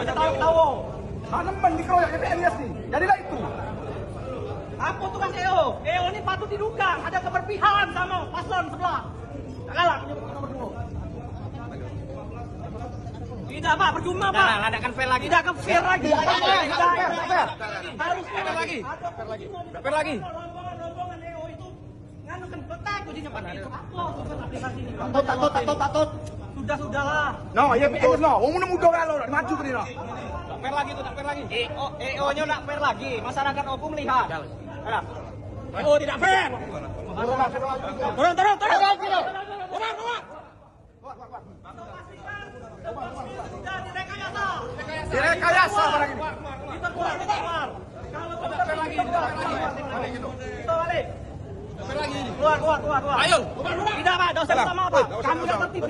ketawa-ketawa. Hanemen dikeroyok Elias nih. Jadilah itu. Aku tukang EO. EO ini patut diduga ada keberpihakan sama paslon sebelah. Kalah menyebut nomor 2. Tidak Pak, percuma Pak. Nah, adakan fair lagi. Tidak akan fair lagi. Harus fair lagi. Fair lagi. Rombongan EO itu nganukan peta kuncinya Pak. Itu apa aplikasi ini? Takut. Sudahlah. No, iya betul no. Wong muda kalau maju ke no. Fair lagi tuh, fair lagi. EO-nya nak fair lagi. Masyarakat Oku melihat. EO tidak fair. Turun. Sudah direkayasa. Direkayasa barang ini. Kita keluar. Kalau fair lagi. Keluar. Ayo. Tidak Pak, dosa sama Pak. Kami yang tertib.